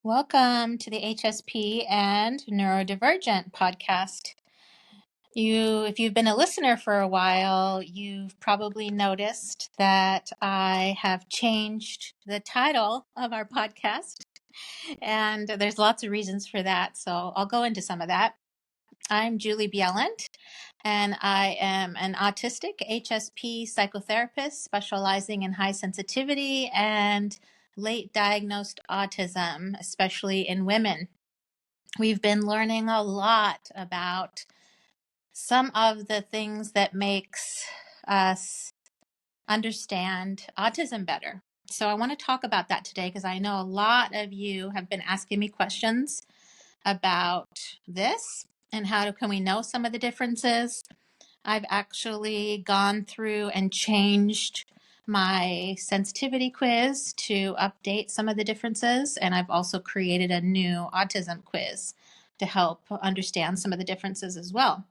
Welcome to the HSP and Neurodivergent podcast. If you've been a listener for a while, you've probably noticed that I have changed the title of our podcast, and there's lots of reasons for that, so I'll go into some of that. I'm Julie Bjelland, and I am an autistic HSP psychotherapist specializing in high sensitivity and late diagnosed autism, especially in women. We've been learning a lot about some of the things that makes us understand autism better. So I want to talk about that today because I know a lot of you have been asking me questions about this and can we know some of the differences. I've actually gone through and changed my sensitivity quiz to update some of the differences, and I've also created a new autism quiz to help understand some of the differences as well.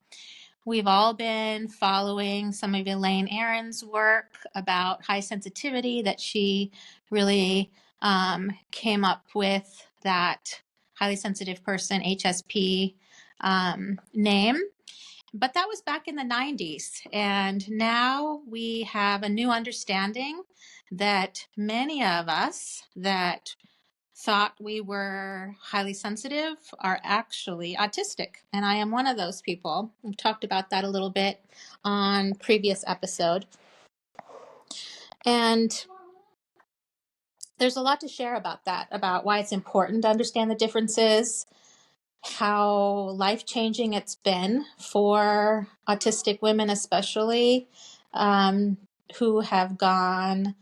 We've all been following some of Elaine Aron's work about high sensitivity, that she really came up with that highly sensitive person HSP name. But that was back in the 90s. And now we have a new understanding that many of us that thought we were highly sensitive are actually autistic. And I am one of those people. We've talked about that a little bit on previous episode. And there's a lot to share about that, about why it's important to understand the differences, how life-changing it's been for autistic women, especially who have gone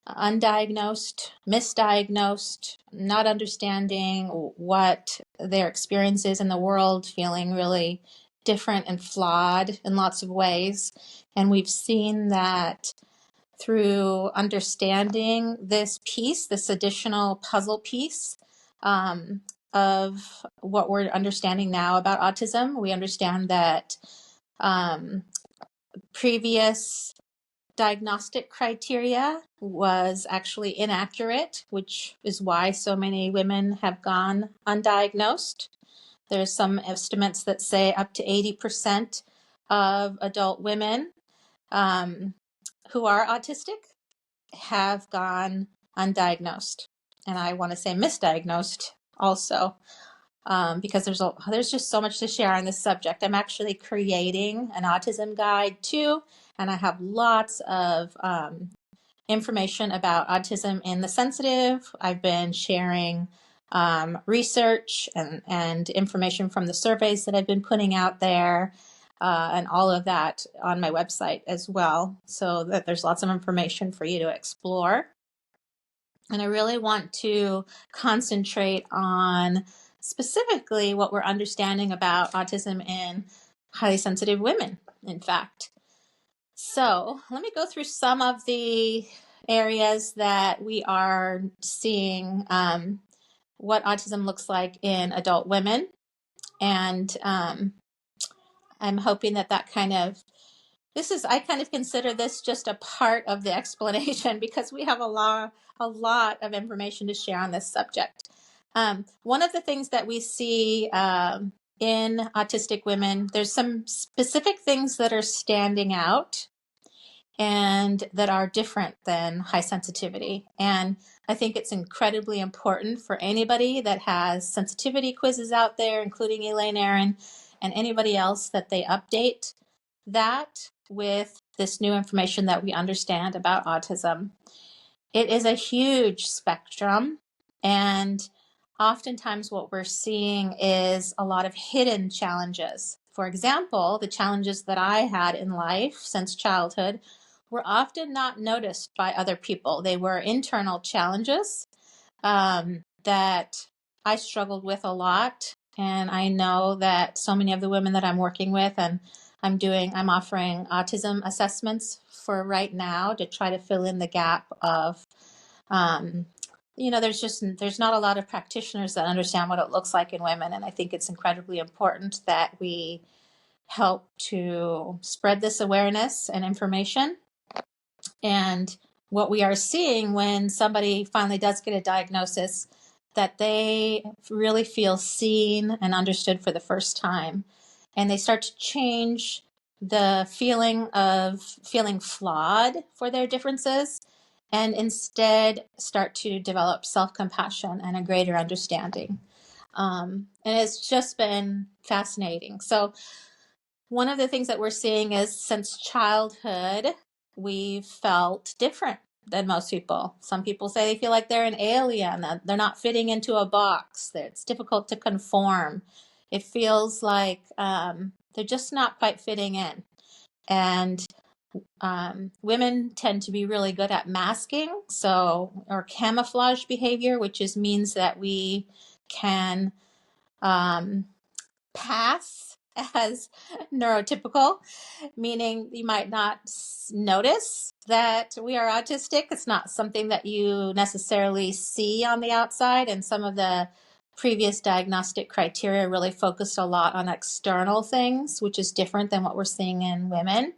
undiagnosed, misdiagnosed, not understanding what their experience is in the world, feeling really different and flawed in lots of ways. And we've seen that through understanding this piece, this additional puzzle piece, of what we're understanding now about autism. We understand that previous diagnostic criteria was actually inaccurate, which is why so many women have gone undiagnosed. There's some estimates that say up to 80% of adult women who are autistic have gone undiagnosed. And I want to say misdiagnosed also, because there's just so much to share on this subject. I'm actually creating an autism guide too, and I have lots of information about autism in the sensitive. I've been sharing research and information from the surveys that I've been putting out there, and all of that on my website as well, so that there's lots of information for you to explore. And I really want to concentrate on specifically what we're understanding about autism in highly sensitive women, in fact. So let me go through some of the areas that we are seeing what autism looks like in adult women. And I'm hoping that I kind of consider this just a part of the explanation because we have a lot of information to share on this subject. One of the things that we see in autistic women, there's some specific things that are standing out and that are different than high sensitivity. And I think it's incredibly important for anybody that has sensitivity quizzes out there, including Elaine Aron, and anybody else, that they update that with this new information that we understand about autism. It is a huge spectrum, and oftentimes what we're seeing is a lot of hidden challenges. For example, the challenges that I had in life since childhood were often not noticed by other people. They were internal challenges that I struggled with a lot. And I know that so many of the women that I'm working with, and I'm offering autism assessments for right now to try to fill in the gap of, there's not a lot of practitioners that understand what it looks like in women. And I think it's incredibly important that we help to spread this awareness and information. And what we are seeing when somebody finally does get a diagnosis, that they really feel seen and understood for the first time. And they start to change the feeling of feeling flawed for their differences, and instead start to develop self-compassion and a greater understanding. And it's just been fascinating. So one of the things that we're seeing is since childhood, we've felt different than most people. Some people say they feel like they're an alien, that they're not fitting into a box, that it's difficult to conform. It feels like they're just not quite fitting in. And women tend to be really good at masking, or camouflage behavior, which means that we can pass as neurotypical, meaning you might not notice that we are autistic. It's not something that you necessarily see on the outside. And some of the previous diagnostic criteria really focused a lot on external things, which is different than what we're seeing in women.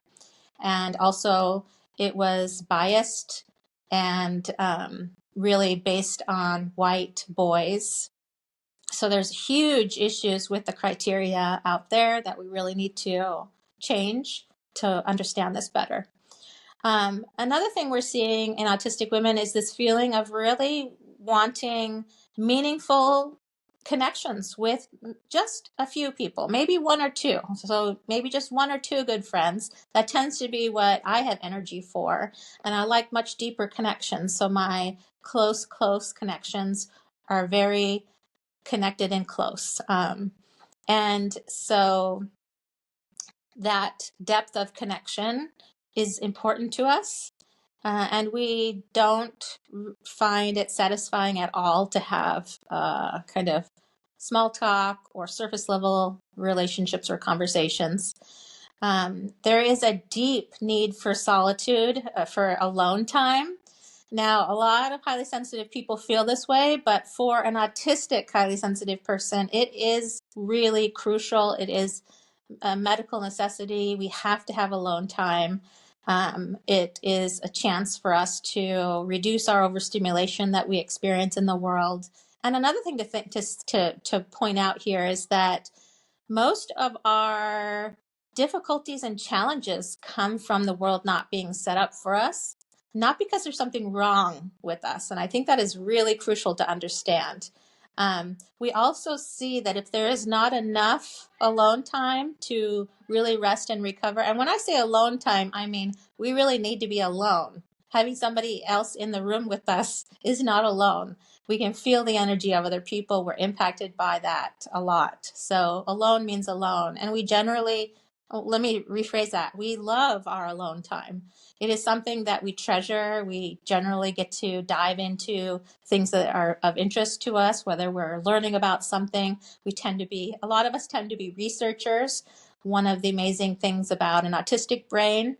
And also, it was biased and really based on white boys. So there's huge issues with the criteria out there that we really need to change to understand this better. Another thing we're seeing in autistic women is this feeling of really wanting meaningful connections with just a few people, maybe one or two. So maybe just one or two good friends. That tends to be what I have energy for. And I like much deeper connections. So my close connections are very connected and close. And so that depth of connection is important to us. And we don't find it satisfying at all to have kind of small talk or surface level relationships or conversations. There is a deep need for solitude, for alone time. Now, a lot of highly sensitive people feel this way, but for an autistic highly sensitive person, it is really crucial. It is a medical necessity. We have to have alone time. It is a chance for us to reduce our overstimulation that we experience in the world. And another thing to point out here is that most of our difficulties and challenges come from the world not being set up for us, not because there's something wrong with us. And I think that is really crucial to understand. We also see that if there is not enough alone time to really rest and recover, and when I say alone time, I mean we really need to be alone. Having somebody else in the room with us is not alone. We can feel the energy of other people. We're impacted by that a lot. So alone means alone. And we generally, let me rephrase that. We love our alone time. It is something that we treasure. We generally get to dive into things that are of interest to us, whether we're learning about something. A lot of us tend to be researchers. One of the amazing things about an autistic brain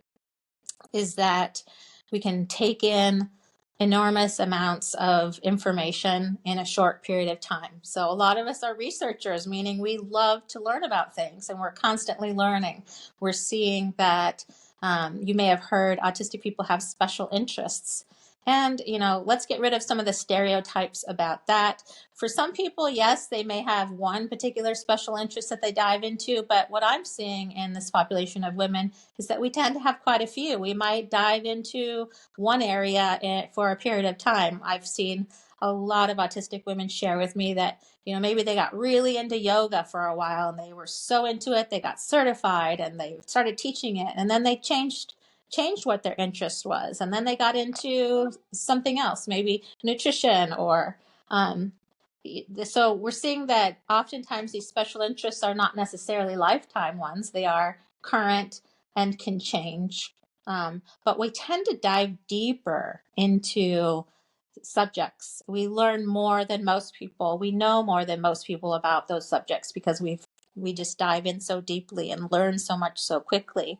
is that we can take in enormous amounts of information in a short period of time. So a lot of us are researchers, meaning we love to learn about things and we're constantly learning. We're seeing that you may have heard autistic people have special interests. And, let's get rid of some of the stereotypes about that. For some people, yes, they may have one particular special interest that they dive into. But what I'm seeing in this population of women is that we tend to have quite a few. We might dive into one area for a period of time. I've seen a lot of autistic women share with me that, maybe they got really into yoga for a while and they were so into it, they got certified and they started teaching it. And then they changed what their interest was. And then they got into something else, maybe nutrition or, so we're seeing that oftentimes these special interests are not necessarily lifetime ones. They are current and can change. But we tend to dive deeper into subjects. We learn more than most people. We know more than most people about those subjects because we just dive in so deeply and learn so much so quickly.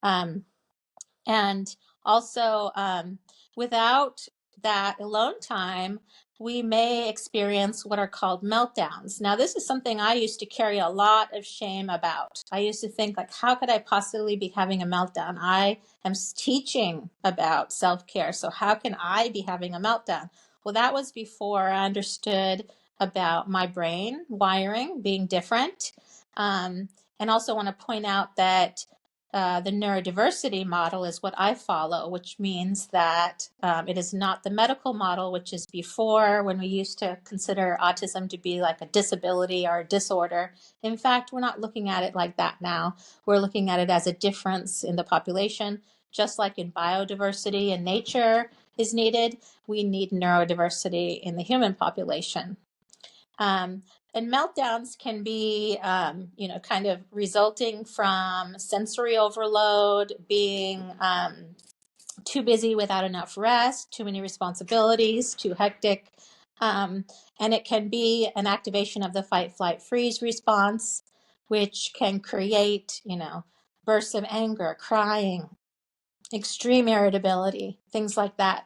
And also, without that alone time, we may experience what are called meltdowns. Now, this is something I used to carry a lot of shame about. I used to think, like, how could I possibly be having a meltdown? I am teaching about self-care, so how can I be having a meltdown? Well, that was before I understood about my brain wiring being different. And also want to point out that the neurodiversity model is what I follow, which means that it is not the medical model, which is before, when we used to consider autism to be like a disability or a disorder. In fact, we're not looking at it like that now. We're looking at it as a difference in the population, just like in biodiversity and nature is needed. We need neurodiversity in the human population. And meltdowns can be, kind of resulting from sensory overload, being too busy without enough rest, too many responsibilities, too hectic. And it can be an activation of the fight, flight, freeze response, which can create, bursts of anger, crying, extreme irritability, things like that.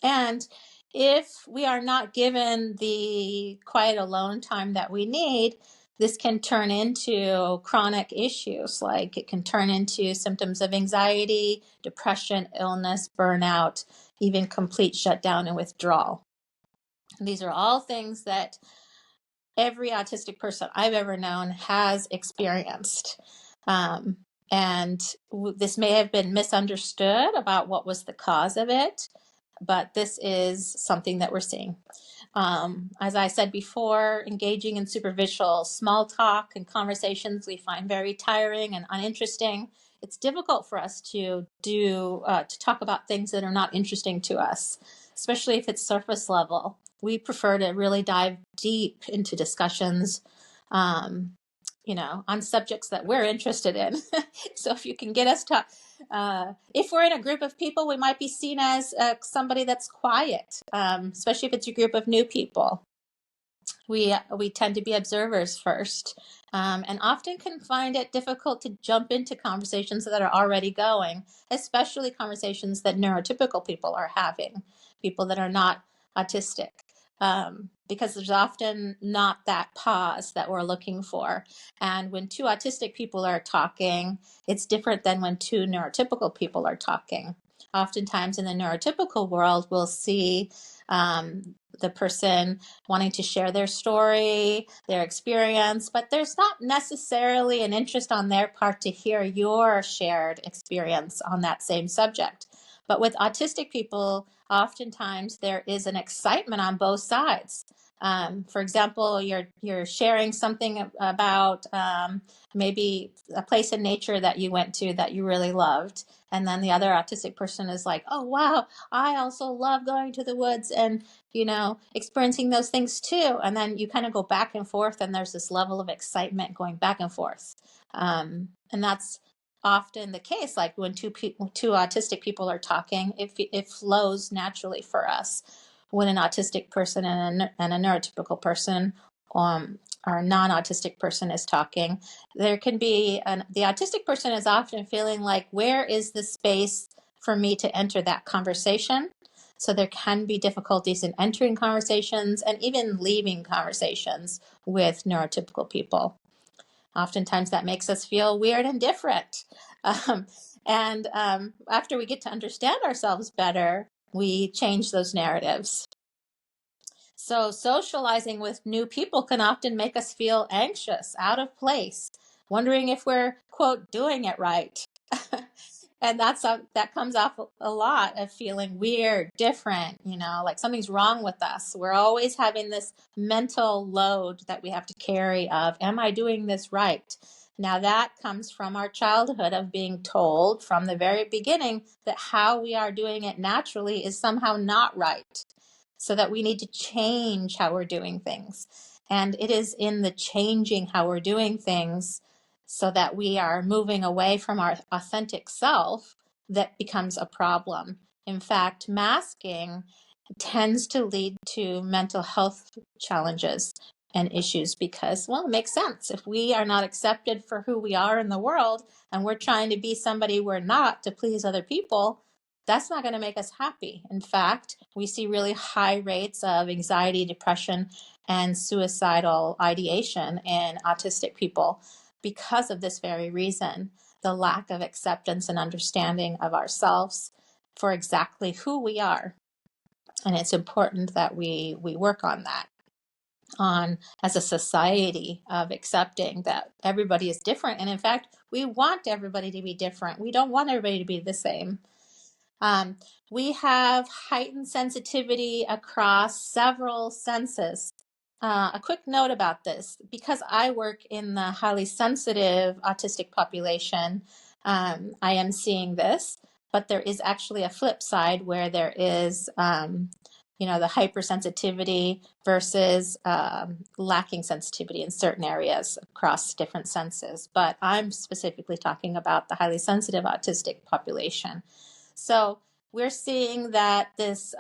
And if we are not given the quiet alone time that we need, this can turn into chronic issues. Like it can turn into symptoms of anxiety, depression, illness, burnout, even complete shutdown and withdrawal. And these are all things that every autistic person I've ever known has experienced. And this may have been misunderstood about what was the cause of it, but this is something that we're seeing. As I said before, engaging in superficial small talk and conversations we find very tiring and uninteresting. It's difficult for us to talk about things that are not interesting to us, especially if it's surface level. We prefer to really dive deep into discussions, on subjects that we're interested in. So if you can get us to, if we're in a group of people, we might be seen as somebody that's quiet, especially if it's a group of new people. We tend to be observers first, and often can find it difficult to jump into conversations that are already going, especially conversations that neurotypical people are having, people that are not autistic. Because there's often not that pause that we're looking for. And when two autistic people are talking, it's different than when two neurotypical people are talking. Oftentimes in the neurotypical world, we'll see the person wanting to share their story, their experience, but there's not necessarily an interest on their part to hear your shared experience on that same subject. But with autistic people, oftentimes there is an excitement on both sides. For example, you're sharing something about maybe a place in nature that you went to that you really loved. And then the other autistic person is like, oh, wow, I also love going to the woods and, experiencing those things too. And then you kind of go back and forth and there's this level of excitement going back and forth. And that's often the case. Like when two autistic people are talking, it flows naturally for us. When an autistic person and a neurotypical person or a non-autistic person is talking, there can be the autistic person is often feeling like, where is the space for me to enter that conversation? So there can be difficulties in entering conversations and even leaving conversations with neurotypical people. Oftentimes that makes us feel weird and different. And after we get to understand ourselves better, we change those narratives. So socializing with new people can often make us feel anxious, out of place, wondering if we're, quote, doing it right. And that comes off a lot of feeling weird, different, like something's wrong with us. We're always having this mental load that we have to carry of, am I doing this right? Now that comes from our childhood of being told from the very beginning that how we are doing it naturally is somehow not right. So that we need to change how we're doing things. And it is in the changing how we're doing things so that we are moving away from our authentic self that becomes a problem. In fact, masking tends to lead to mental health challenges and issues because, well, it makes sense. If we are not accepted for who we are in the world and we're trying to be somebody we're not to please other people, that's not going to make us happy. In fact, we see really high rates of anxiety, depression, and suicidal ideation in autistic people because of this very reason, the lack of acceptance and understanding of ourselves for exactly who we are. And it's important that we work on that, on as a society of accepting that everybody is different. And in fact, we want everybody to be different. We don't want everybody to be the same. Um, we have heightened sensitivity across several senses. A quick note about this, because I work in the highly sensitive autistic population, I am seeing this, but there is actually a flip side where there is, the hypersensitivity versus lacking sensitivity in certain areas across different senses. But I'm specifically talking about the highly sensitive autistic population. So we're seeing that this,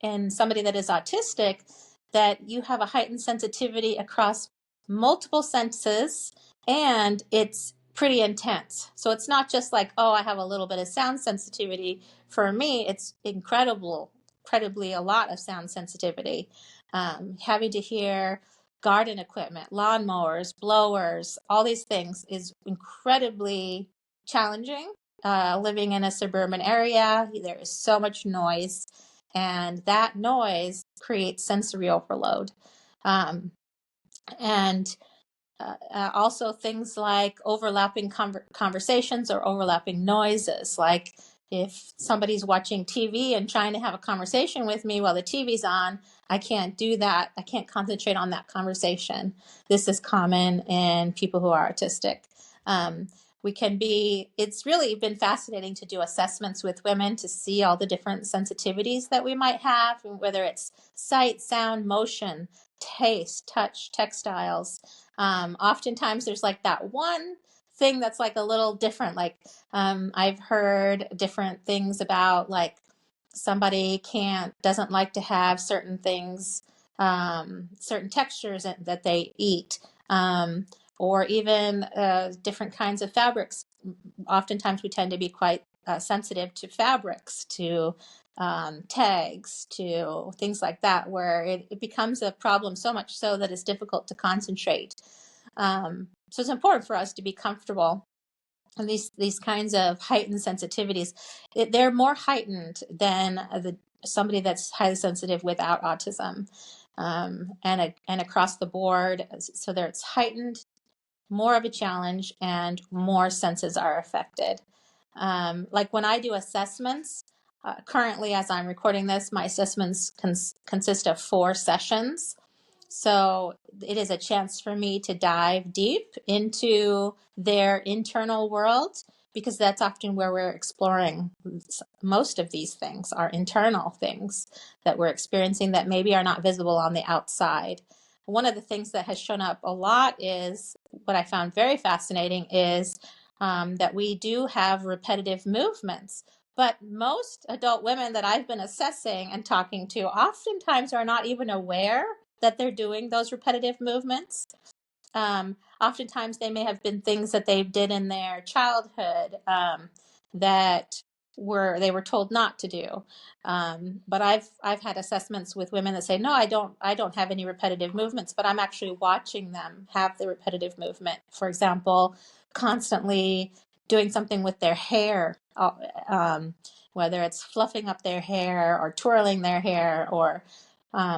in somebody that is autistic, that you have a heightened sensitivity across multiple senses, and it's pretty intense. So it's not just like, oh, I have a little bit of sound sensitivity. For me, it's incredibly a lot of sound sensitivity. Having to hear garden equipment, lawnmowers, blowers, all these things is incredibly challenging. Living in a suburban area, there is so much noise, and that noise creates sensory overload. And also things like overlapping conversations or overlapping noises. Like if somebody's watching TV and trying to have a conversation with me while the TV's on, I can't do that. I can't concentrate on that conversation. This is common in people who are autistic. It's really been fascinating to do assessments with women to see all the different sensitivities that we might have, whether it's sight, sound, motion, taste, touch, textiles. Oftentimes there's like that one thing that's like a little different. Like I've heard different things about, like somebody doesn't like to have certain things, certain textures that they eat, or even different kinds of fabrics. Oftentimes we tend to be quite sensitive to fabrics, to tags, to things like that, where it becomes a problem so much so that it's difficult to concentrate. So it's important for us to be comfortable. And these kinds of heightened sensitivities, they're more heightened than somebody that's highly sensitive without autism, and across the board. So it's heightened, more of a challenge, and more senses are affected. Like when I do assessments, currently as I'm recording this, my assessments consist of 4 sessions. So it is a chance for me to dive deep into their internal world, because that's often where we're exploring most of these things, are internal things that we're experiencing that maybe are not visible on the outside. One of the things that has shown up a lot is, what I found very fascinating is that we do have repetitive movements. But most adult women that I've been assessing and talking to oftentimes are not even aware that they're doing those repetitive movements. Oftentimes they may have been things that they did in their childhood that they were told not to do. But I've had assessments with women that say, no, I don't have any repetitive movements, but I'm actually watching them have the repetitive movement. For example, constantly doing something with their hair, whether it's fluffing up their hair or twirling their hair, or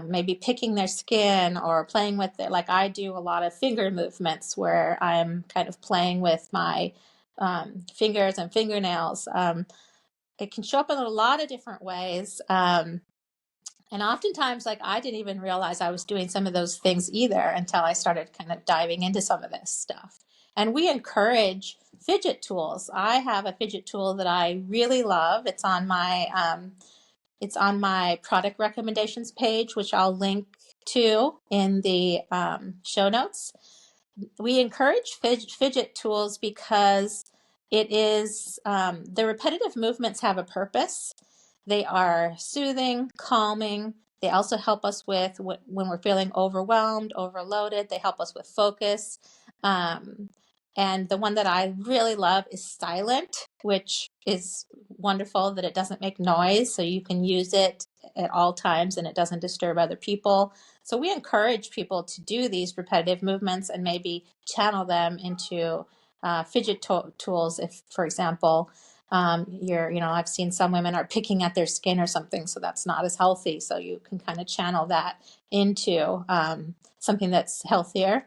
maybe picking their skin or playing with it. Like I do a lot of finger movements where I'm kind of playing with my fingers and fingernails. It can show up in a lot of different ways. And oftentimes, like, I didn't even realize I was doing some of those things either until I started kind of diving into some of this stuff. And we encourage fidget tools. I have a fidget tool that I really love. It's on my product recommendations page, which I'll link to in the show notes. We encourage fidget tools because the repetitive movements have a purpose. They are soothing, calming. They also help us with when we're feeling overwhelmed, overloaded. They help us with focus. And the one that I really love is silent, which is wonderful that it doesn't make noise. So you can use it at all times and it doesn't disturb other people. So we encourage people to do these repetitive movements and maybe channel them into fidget tools. If, for example, I've seen some women are picking at their skin or something, so that's not as healthy. So you can kind of channel that into something that's healthier.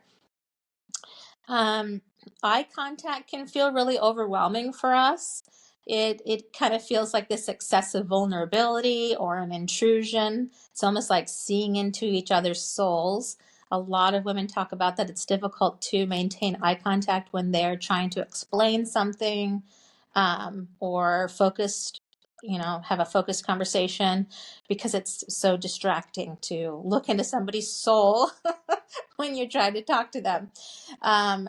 Eye contact can feel really overwhelming for us. It kind of feels like this excessive vulnerability or an intrusion. It's almost like seeing into each other's souls. A lot of women talk about that it's difficult to maintain eye contact when they're trying to explain something or have a focused conversation, because it's so distracting to look into somebody's soul when you're trying to talk to them.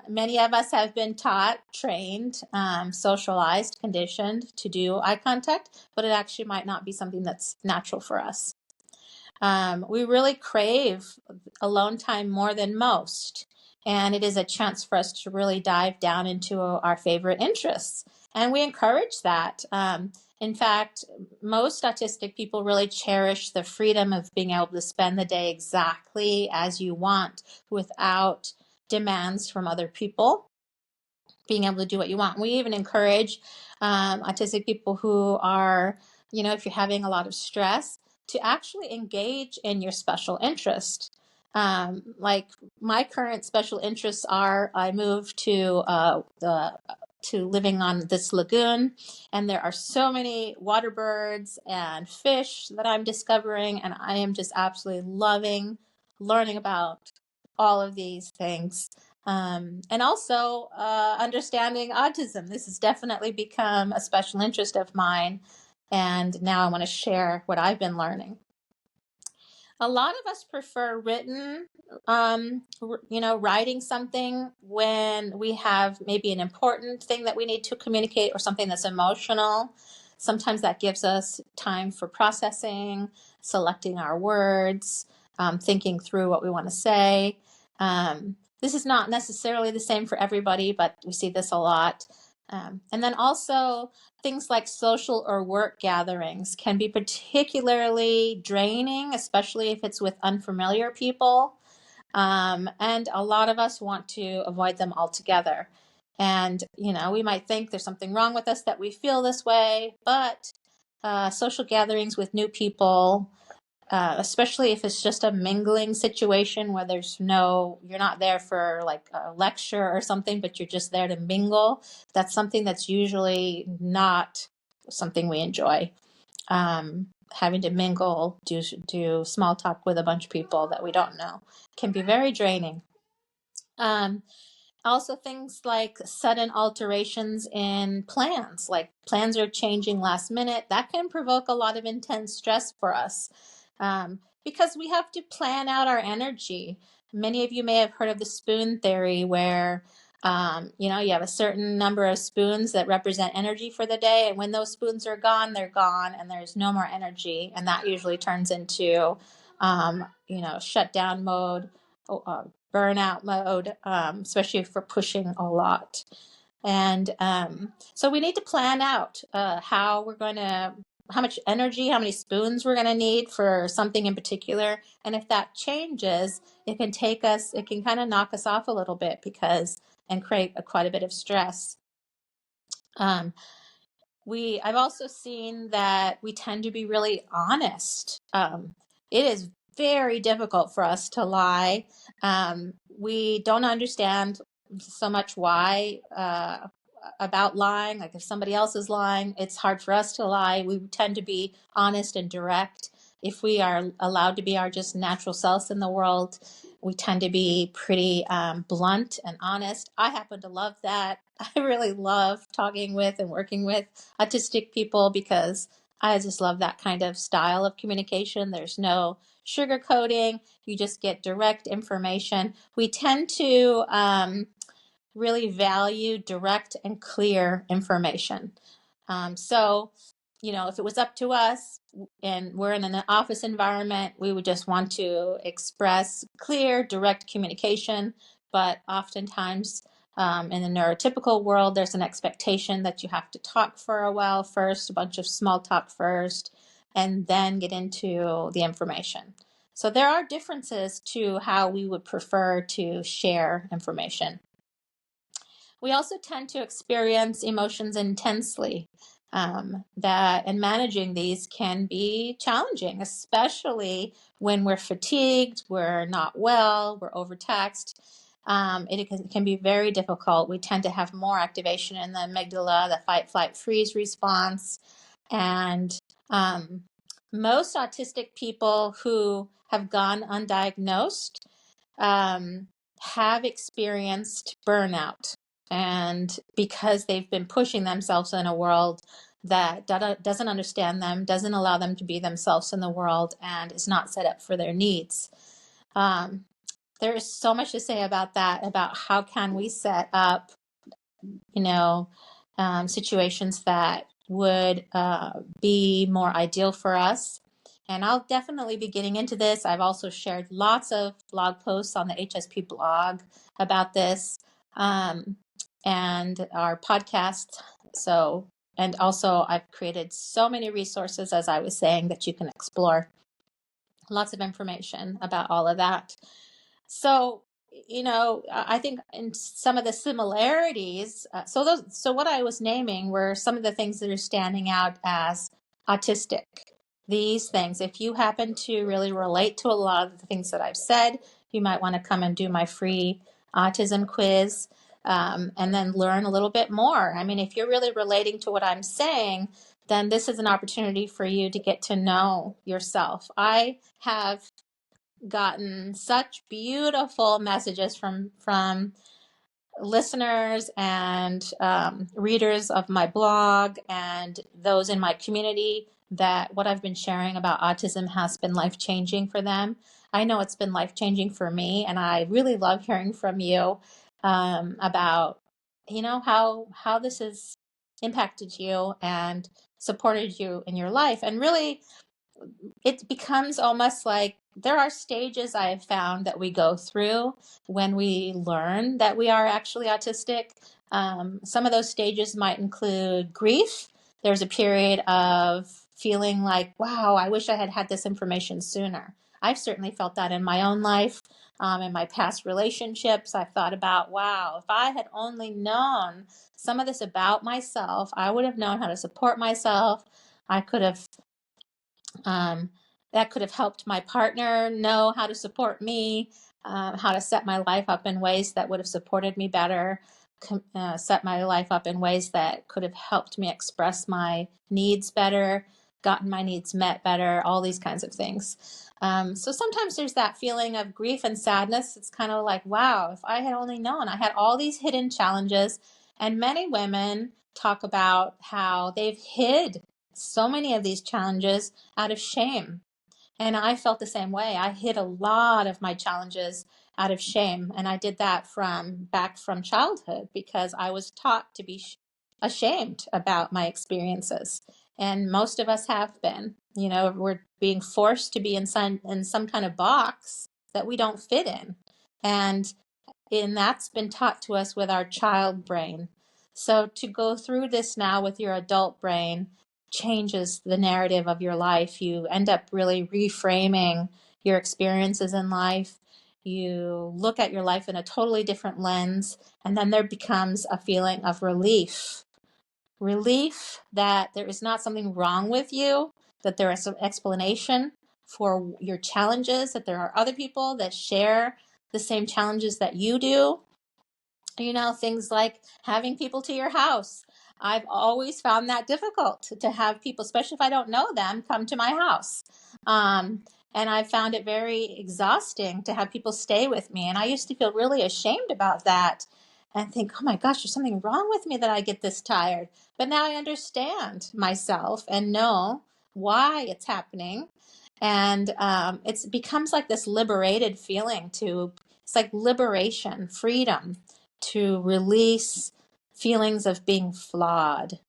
Many of us have been taught, trained, socialized, conditioned to do eye contact, but it actually might not be something that's natural for us. We really crave alone time more than most, and it is a chance for us to really dive down into our favorite interests, and we encourage that. In fact, most autistic people really cherish the freedom of being able to spend the day exactly as you want without demands from other people, being able to do what you want. We even encourage autistic people who are, if you're having a lot of stress, to actually engage in your special interest. Like my current special interests are, I moved to living on this lagoon, and there are so many water birds and fish that I'm discovering, and I am just absolutely loving learning about all of these things. And also understanding autism. This has definitely become a special interest of mine, and now I want to share what I've been learning. A lot of us prefer written, writing something when we have maybe an important thing that we need to communicate or something that's emotional. Sometimes that gives us time for processing, selecting our words, thinking through what we want to say. This is not necessarily the same for everybody, but we see this a lot. And then also things like social or work gatherings can be particularly draining, especially if it's with unfamiliar people. And a lot of us want to avoid them altogether. And, we might think there's something wrong with us that we feel this way, but social gatherings with new people, especially if it's just a mingling situation where you're not there for like a lecture or something, but you're just there to mingle. That's something that's usually not something we enjoy. Having to mingle, do small talk with a bunch of people that we don't know can be very draining. Also, things like sudden alterations in plans, like plans are changing last minute, that can provoke a lot of intense stress for us, because we have to plan out our energy. Many of you may have heard of the spoon theory, where you have a certain number of spoons that represent energy for the day, and when those spoons are gone, they're gone, and there's no more energy, and that usually turns into shutdown mode, burnout mode, especially if we're pushing a lot. And so we need to plan out how much energy, how many spoons we're going to need for something in particular. And if that changes, it can kind of knock us off a little bit and create quite a bit of stress. I've also seen that we tend to be really honest. It is very difficult for us to lie. We don't understand so much why about lying. Like if somebody else is lying, it's hard for us to lie. We tend to be honest and direct. If we are allowed to be our just natural selves in the world, we tend to be pretty blunt and honest. I happen to love that. I really love talking with and working with autistic people because I just love that kind of style of communication. There's no sugarcoating. You just get direct information. We tend to really value direct and clear information. So, if it was up to us and we're in an office environment, we would just want to express clear, direct communication. But oftentimes in the neurotypical world, there's an expectation that you have to talk for a while first, a bunch of small talk first, and then get into the information. So there are differences to how we would prefer to share information. We also tend to experience emotions intensely. that and managing these can be challenging, especially when we're fatigued, we're not well, we're overtaxed. It can be very difficult. We tend to have more activation in the amygdala, the fight, flight, freeze response. And most autistic people who have gone undiagnosed have experienced burnout. And because they've been pushing themselves in a world that doesn't understand them, doesn't allow them to be themselves in the world, and is not set up for their needs. There is so much to say about that, about how can we set up, situations that would be more ideal for us. And I'll definitely be getting into this. I've also shared lots of blog posts on the HSP blog about this, and our podcast. And also I've created so many resources, as I was saying, that you can explore. Lots of information about all of that. So, I think in some of the similarities, so what I was naming were some of the things that are standing out as autistic. These things, if you happen to really relate to a lot of the things that I've said, you might want to come and do my free autism quiz, and then learn a little bit more. I mean, if you're really relating to what I'm saying, then this is an opportunity for you to get to know yourself. I have gotten such beautiful messages from listeners and readers of my blog and those in my community that what I've been sharing about autism has been life-changing for them. I know it's been life-changing for me, and I really love hearing from you about how this has impacted you and supported you in your life. And really, it becomes almost like there are stages I have found that we go through when we learn that we are actually autistic. Some of those stages might include grief. There's a period of feeling like, wow, I wish I had had this information sooner. I've certainly felt that in my own life, in my past relationships. I've thought about, wow, if I had only known some of this about myself, I would have known how to support myself. I could have that could have helped my partner know how to support me, how to set my life up in ways that would have supported me better, set my life up in ways that could have helped me express my needs better, gotten my needs met better, all these kinds of things. So sometimes there's that feeling of grief and sadness. It's kind of like, wow, if I had only known. I had all these hidden challenges. And many women talk about how they've hid so many of these challenges out of shame. And I felt the same way. I hid a lot of my challenges out of shame. And I did that back from childhood because I was taught to be ashamed about my experiences. And most of us have been. We're being forced to be in some kind of box that we don't fit in. And that's been taught to us with our child brain. So to go through this now with your adult brain changes the narrative of your life. You end up really reframing your experiences in life. You look at your life in a totally different lens, and then there becomes a feeling of relief. Relief that there is not something wrong with you, that there is some explanation for your challenges, that there are other people that share the same challenges that you do. Things like having people to your house. I've always found that difficult to have people, especially if I don't know them, come to my house. And I found it very exhausting to have people stay with me. And I used to feel really ashamed about that and think, oh my gosh, there's something wrong with me that I get this tired. But now I understand myself and know why it's happening. And it becomes like this liberated feeling it's like liberation, freedom to release feelings of being flawed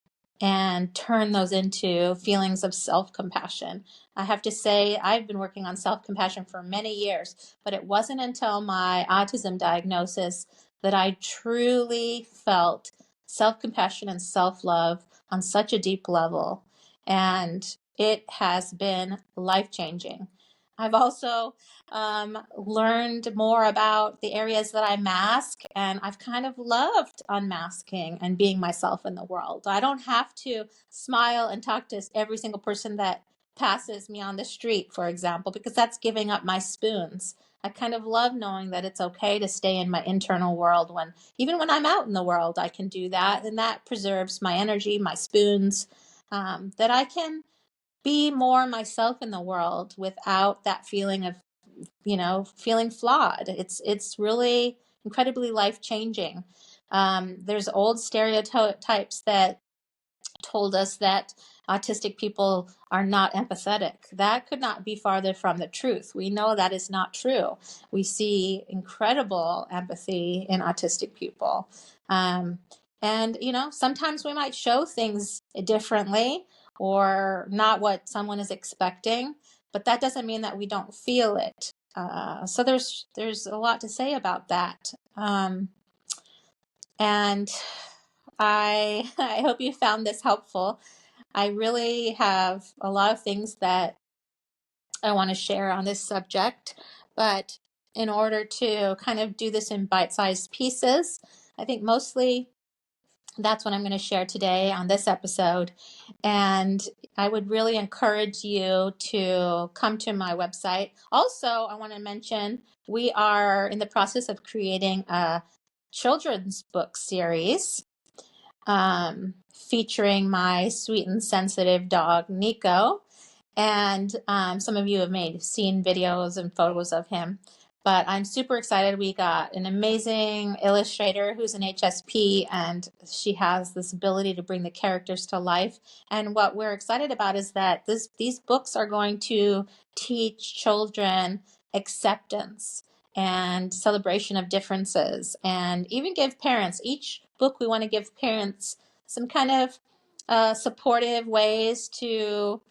and turn those into feelings of self-compassion. I have to say, I've been working on self-compassion for many years, but it wasn't until my autism diagnosis that I truly felt self-compassion and self-love on such a deep level. And it has been life-changing. I've also learned more about the areas that I mask, and I've kind of loved unmasking and being myself in the world. I don't have to smile and talk to every single person that passes me on the street, for example, because that's giving up my spoons. I kind of love knowing that it's okay to stay in my internal world when, even when I'm out in the world, I can do that. And that preserves my energy, my spoons, that I can be more myself in the world without that feeling of, feeling flawed. It's really incredibly life changing. There's old stereotypes that told us that autistic people are not empathetic. That could not be farther from the truth. We know that is not true. We see incredible empathy in autistic people. And, sometimes we might show things differently or not what someone is expecting, but that doesn't mean that we don't feel it. So there's a lot to say about that. And I hope you found this helpful. I really have a lot of things that I want to share on this subject, but in order to kind of do this in bite-sized pieces, I think mostly that's what I'm going to share today on this episode. And I would really encourage you to come to my website. Also, I want to mention we are in the process of creating a children's book series featuring my sweet and sensitive dog, Nico. And some of you have seen videos and photos of him. But I'm super excited. We got an amazing illustrator who's an HSP, and she has this ability to bring the characters to life. And what we're excited about is that these books are going to teach children acceptance and celebration of differences, and even give parents, each book we want to give parents some kind of supportive ways to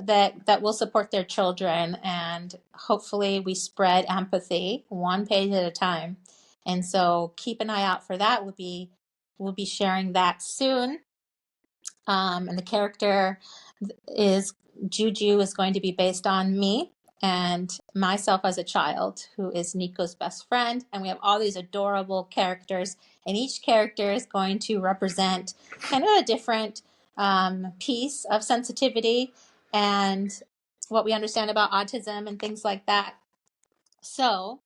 that will support their children, and hopefully we spread empathy one page at a time. And so keep an eye out for that. We'll be sharing that soon. And the character is Juju is going to be based on me and myself as a child, who is Nico's best friend. And we have all these adorable characters, and each character is going to represent kind of a different piece of sensitivity and what we understand about autism and things like that. So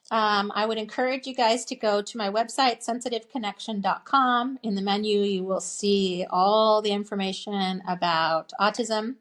I would encourage you guys to go to my website, sensitiveconnection.com. In the menu, you will see all the information about autism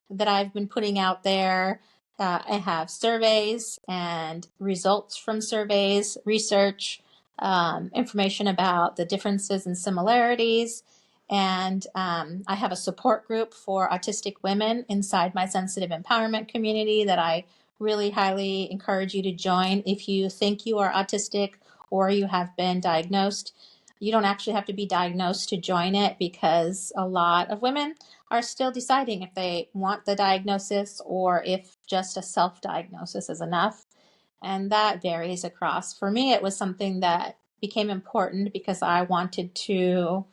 that I've been putting out there. I have surveys and results from surveys, research, information about the differences and similarities. And I have a support group for autistic women inside my sensitive empowerment community that I really highly encourage you to join if you think you are autistic or you have been diagnosed. You don't actually have to be diagnosed to join it, because a lot of women are still deciding if they want the diagnosis or if just a self-diagnosis is enough. And that varies across. For me, it was something that became important because I wanted to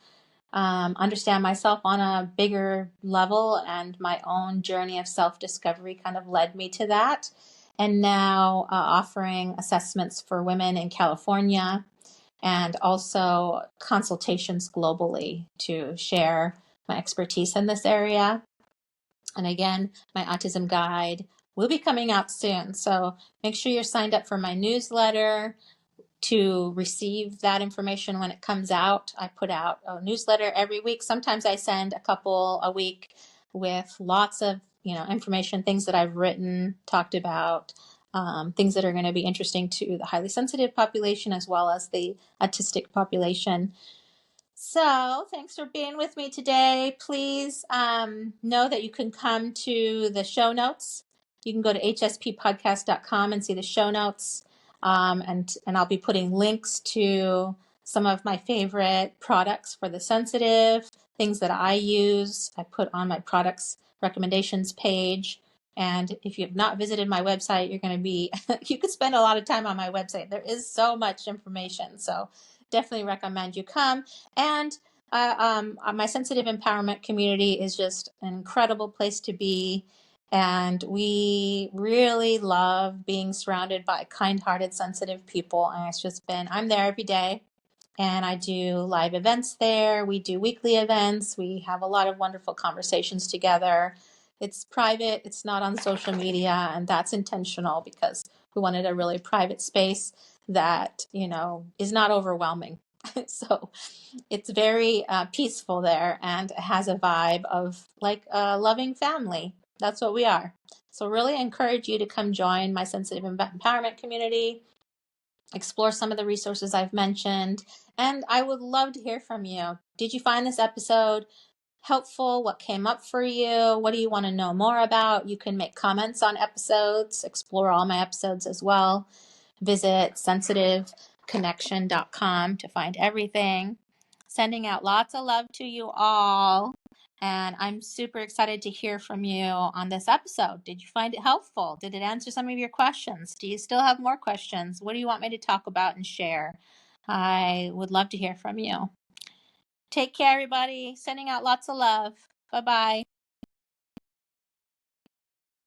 understand myself on a bigger level, and my own journey of self-discovery kind of led me to that. And now offering assessments for women in California, and also consultations globally to share my expertise in this area. And again, my autism guide will be coming out soon. So make sure you're signed up for my newsletter to receive that information when it comes out. I put out a newsletter every week. Sometimes I send a couple a week with lots of information, things that I've written, talked about, things that are going to be interesting to the highly sensitive population as well as the autistic population. So thanks for being with me today. Please know that you can come to the show notes. You can go to hsppodcast.com and see the show notes. And I'll be putting links to some of my favorite products for the sensitive, things that I use. I put on my products recommendations page. And if you have not visited my website, you're going to be, you could spend a lot of time on my website. There is so much information. So definitely recommend you come. And my sensitive empowerment community is just an incredible place to be. And we really love being surrounded by kind-hearted, sensitive people. And it's just been, I'm there every day. And I do live events there. We do weekly events. We have a lot of wonderful conversations together. It's private. It's not on social media. And that's intentional because we wanted a really private space that, is not overwhelming. So it's very peaceful there and has a vibe of like a loving family. That's what we are. So really encourage you to come join my sensitive empowerment community, explore some of the resources I've mentioned, and I would love to hear from you. Did you find this episode helpful? What came up for you? What do you want to know more about? You can make comments on episodes, explore all my episodes as well. Visit sensitiveconnection.com to find everything. Sending out lots of love to you all. And I'm super excited to hear from you on this episode. Did you find it helpful? Did it answer some of your questions? Do you still have more questions? What do you want me to talk about and share? I would love to hear from you. Take care, everybody. Sending out lots of love. Bye-bye.